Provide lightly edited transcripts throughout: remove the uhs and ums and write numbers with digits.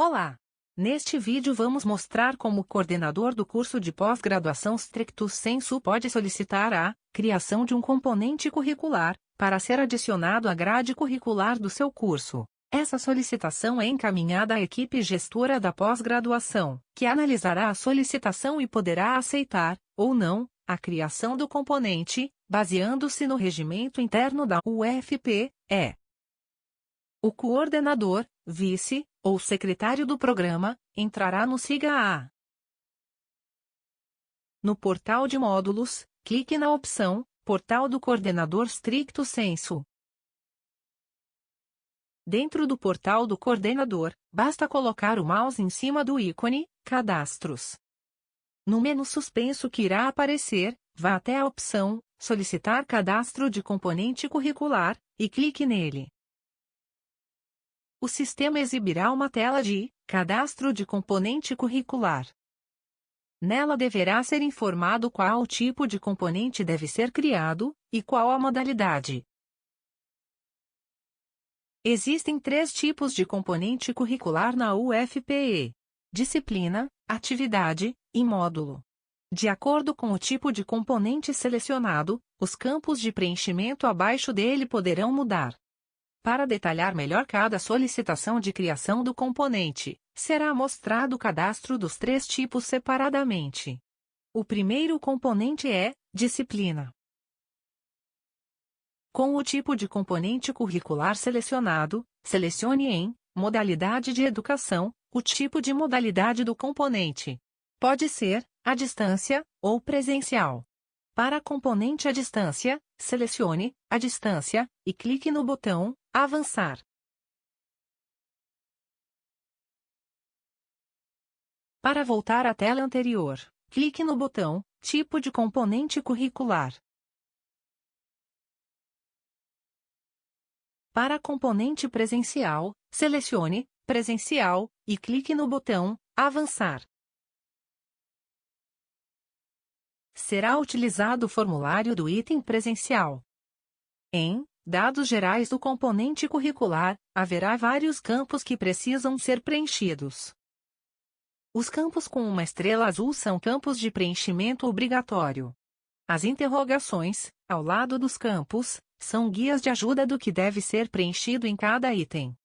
Olá! Neste vídeo vamos mostrar como o coordenador do curso de pós-graduação Stricto Sensu pode solicitar a criação de um componente curricular para ser adicionado à grade curricular do seu curso. Essa solicitação é encaminhada à equipe gestora da pós-graduação, que analisará a solicitação e poderá aceitar, ou não, a criação do componente, baseando-se no regimento interno da UFPE. O coordenador, vice, ou secretário do programa, entrará no SIGA-A. No portal de módulos, clique na opção Portal do Coordenador Stricto Sensu. Dentro do portal do coordenador, basta colocar o mouse em cima do ícone Cadastros. No menu suspenso que irá aparecer, vá até a opção Solicitar cadastro de componente curricular e clique nele. O sistema exibirá uma tela de Cadastro de componente curricular. Nela deverá ser informado qual tipo de componente deve ser criado e qual a modalidade. Existem 3 tipos de componente curricular na UFPE: disciplina, atividade e módulo. De acordo com o tipo de componente selecionado, os campos de preenchimento abaixo dele poderão mudar. Para detalhar melhor cada solicitação de criação do componente, será mostrado o cadastro dos 3 tipos separadamente. O primeiro componente é disciplina. Com o tipo de componente curricular selecionado, selecione em Modalidade de Educação o tipo de modalidade do componente. Pode ser à distância ou presencial. Para componente à distância, selecione à distância e clique no botão Avançar. Para voltar à tela anterior, clique no botão Tipo de componente curricular. Para componente presencial, selecione Presencial e clique no botão Avançar. Será utilizado o formulário do item presencial. Em Dados gerais do componente curricular, haverá vários campos que precisam ser preenchidos. Os campos com uma estrela azul são campos de preenchimento obrigatório. As interrogações, ao lado dos campos, são guias de ajuda do que deve ser preenchido em cada item.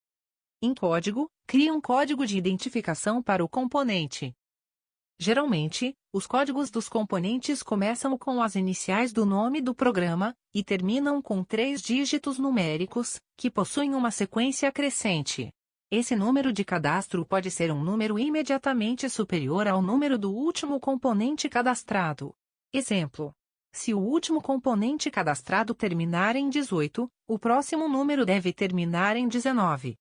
Em código, crie um código de identificação para o componente. Geralmente, os códigos dos componentes começam com as iniciais do nome do programa e terminam com 3 dígitos numéricos, que possuem uma sequência crescente. Esse número de cadastro pode ser um número imediatamente superior ao número do último componente cadastrado. Exemplo: se o último componente cadastrado terminar em 18, o próximo número deve terminar em 19.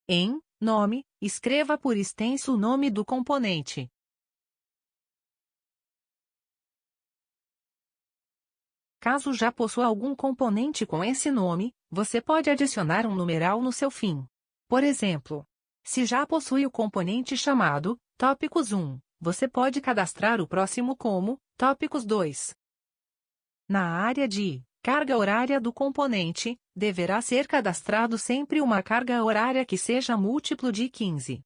Em Nome, escreva por extenso o nome do componente. Caso já possua algum componente com esse nome, você pode adicionar um numeral no seu fim. Por exemplo, se já possui o componente chamado Tópicos 1, você pode cadastrar o próximo como Tópicos 2. Na área de carga horária do componente, deverá ser cadastrado sempre uma carga horária que seja múltiplo de 15.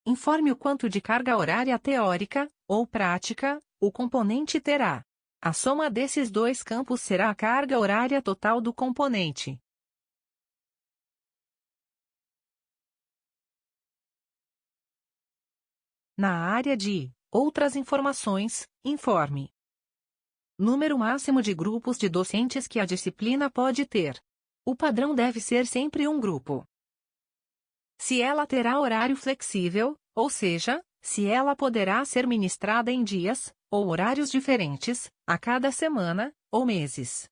Informe o quanto de carga horária teórica, ou prática, o componente terá. A soma desses 2 campos será a carga horária total do componente. Na área de Outras informações, informe número máximo de grupos de docentes que a disciplina pode ter. O padrão deve ser sempre um grupo. Se ela terá horário flexível, ou seja, se ela poderá ser ministrada em dias, ou horários diferentes, a cada semana, ou meses.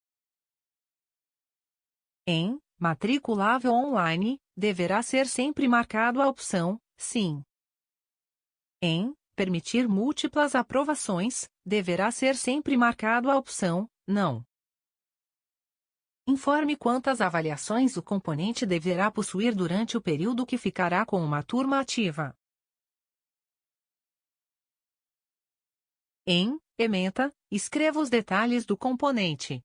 Em Matriculável online, deverá ser sempre marcado a opção Sim. Em Permitir múltiplas aprovações, deverá ser sempre marcado a opção Não. Informe quantas avaliações o componente deverá possuir durante o período que ficará com uma turma ativa. Em Ementa, escreva os detalhes do componente.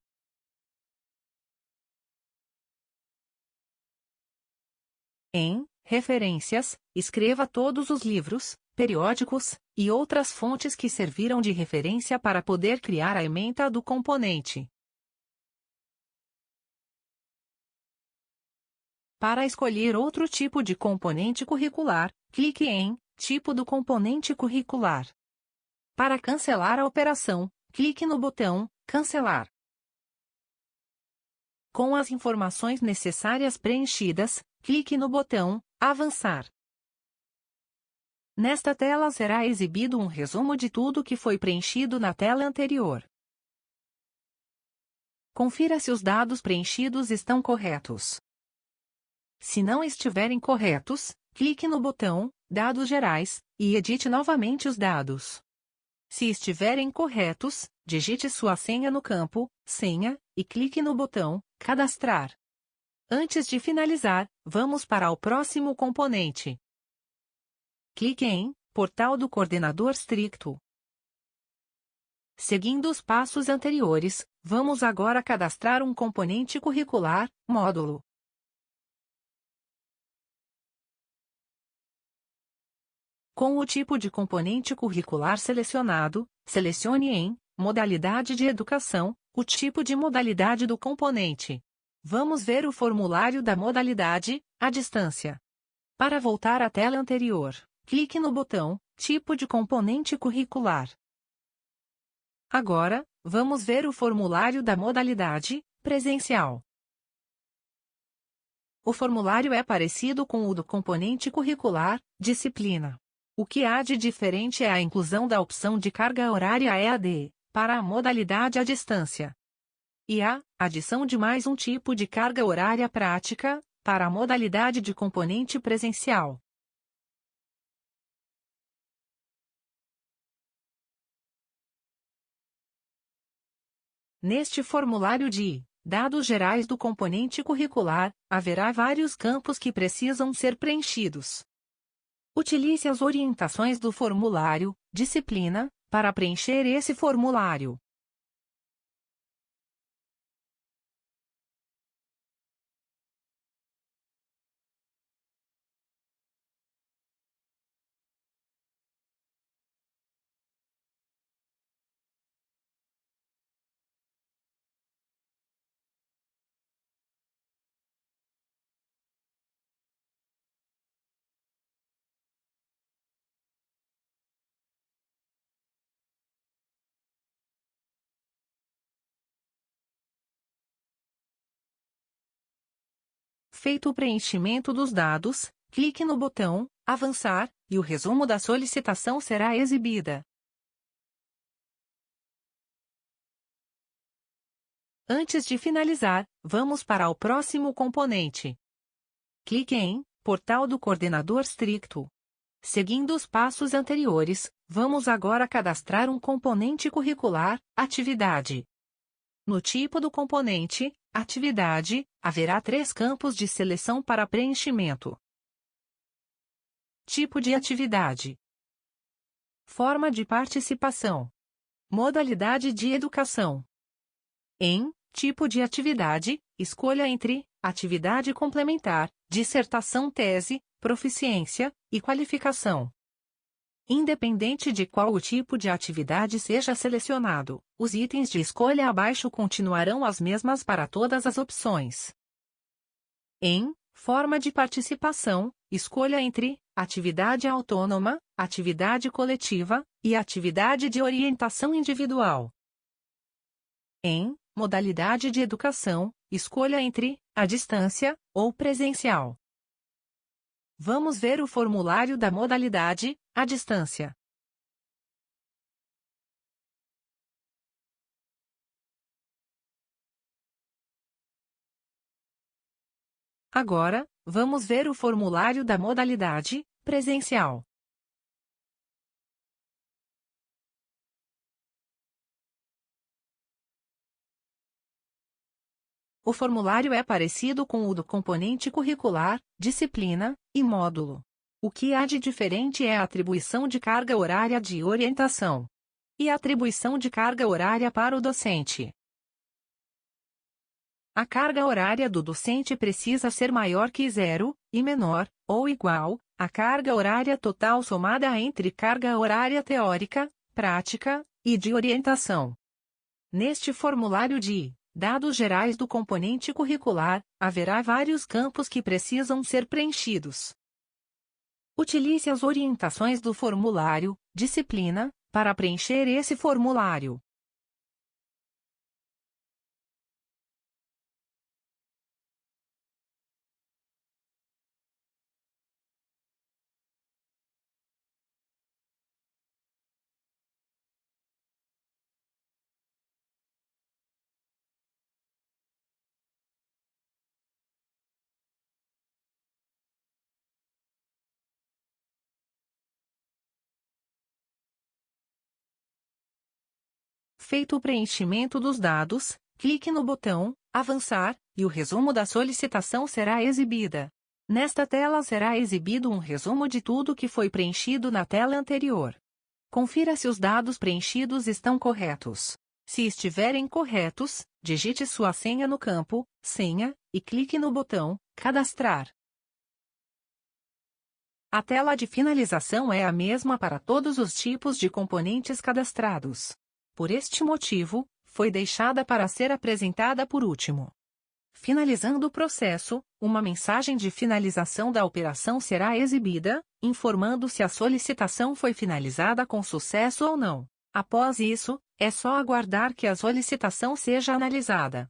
Em referências, escreva todos os livros, periódicos e outras fontes que serviram de referência para poder criar a ementa do componente. Para escolher outro tipo de componente curricular, clique em Tipo do componente curricular. Para cancelar a operação, clique no botão Cancelar. Com as informações necessárias preenchidas, clique no botão Avançar. Nesta tela será exibido um resumo de tudo que foi preenchido na tela anterior. Confira se os dados preenchidos estão corretos. Se não estiverem corretos, clique no botão Dados Gerais e edite novamente os dados. Se estiverem corretos, digite sua senha no campo Senha e clique no botão Cadastrar. Antes de finalizar, vamos para o próximo componente. Clique em Portal do Coordenador Stricto. Seguindo os passos anteriores, vamos agora cadastrar um componente curricular, módulo. Com o tipo de componente curricular selecionado, selecione em Modalidade de Educação, o tipo de modalidade do componente. Vamos ver o formulário da modalidade, à distância. Para voltar à tela anterior, clique no botão Tipo de componente curricular. Agora, vamos ver o formulário da modalidade, presencial. O formulário é parecido com o do componente curricular, disciplina. O que há de diferente é a inclusão da opção de carga horária EAD, para a modalidade à distância. E a adição de mais um tipo de carga horária prática, para a modalidade de componente presencial. Neste formulário de dados gerais do componente curricular, haverá vários campos que precisam ser preenchidos. Utilize as orientações do formulário, disciplina, para preencher esse formulário. Feito o preenchimento dos dados, clique no botão Avançar, e o resumo da solicitação será exibida. Antes de finalizar, vamos para o próximo componente. Clique em Portal do Coordenador Stricto. Seguindo os passos anteriores, vamos agora cadastrar um componente curricular, atividade. No tipo do componente, atividade, haverá 3 campos de seleção para preenchimento. Tipo de atividade. Forma de participação. Modalidade de educação. Em tipo de atividade, escolha entre atividade complementar, dissertação tese, proficiência e qualificação. Independente de qual o tipo de atividade seja selecionado, os itens de escolha abaixo continuarão as mesmas para todas as opções. Em forma de participação, escolha entre atividade autônoma, atividade coletiva e atividade de orientação individual. Em modalidade de educação, escolha entre à distância ou presencial. Vamos ver o formulário da modalidade à distância. Agora, vamos ver o formulário da modalidade presencial. O formulário é parecido com o do componente curricular, disciplina e módulo. O que há de diferente é a atribuição de carga horária de orientação e a atribuição de carga horária para o docente. A carga horária do docente precisa ser maior que zero, e menor, ou igual, à carga horária total somada entre carga horária teórica, prática, e de orientação. Neste formulário de dados gerais do componente curricular, haverá vários campos que precisam ser preenchidos. Utilize as orientações do formulário, disciplina, para preencher esse formulário. Feito o preenchimento dos dados, clique no botão Avançar, e o resumo da solicitação será exibida. Nesta tela será exibido um resumo de tudo que foi preenchido na tela anterior. Confira se os dados preenchidos estão corretos. Se estiverem corretos, digite sua senha no campo Senha, e clique no botão Cadastrar. A tela de finalização é a mesma para todos os tipos de componentes cadastrados. Por este motivo, foi deixada para ser apresentada por último. Finalizando o processo, uma mensagem de finalização da operação será exibida, informando se a solicitação foi finalizada com sucesso ou não. Após isso, é só aguardar que a solicitação seja analisada.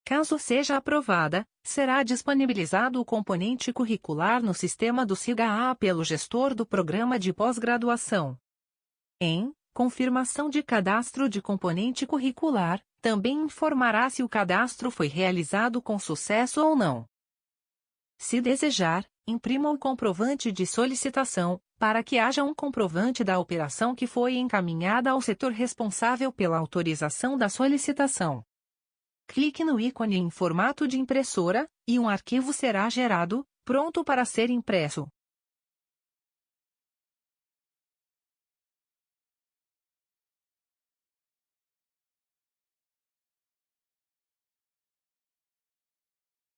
Caso seja aprovada, será disponibilizado o componente curricular no sistema do SIGA pelo gestor do programa de pós-graduação. Em confirmação de cadastro de componente curricular, também informará se o cadastro foi realizado com sucesso ou não. Se desejar, imprima o comprovante de solicitação, para que haja um comprovante da operação que foi encaminhada ao setor responsável pela autorização da solicitação. Clique no ícone em formato de impressora, e um arquivo será gerado, pronto para ser impresso.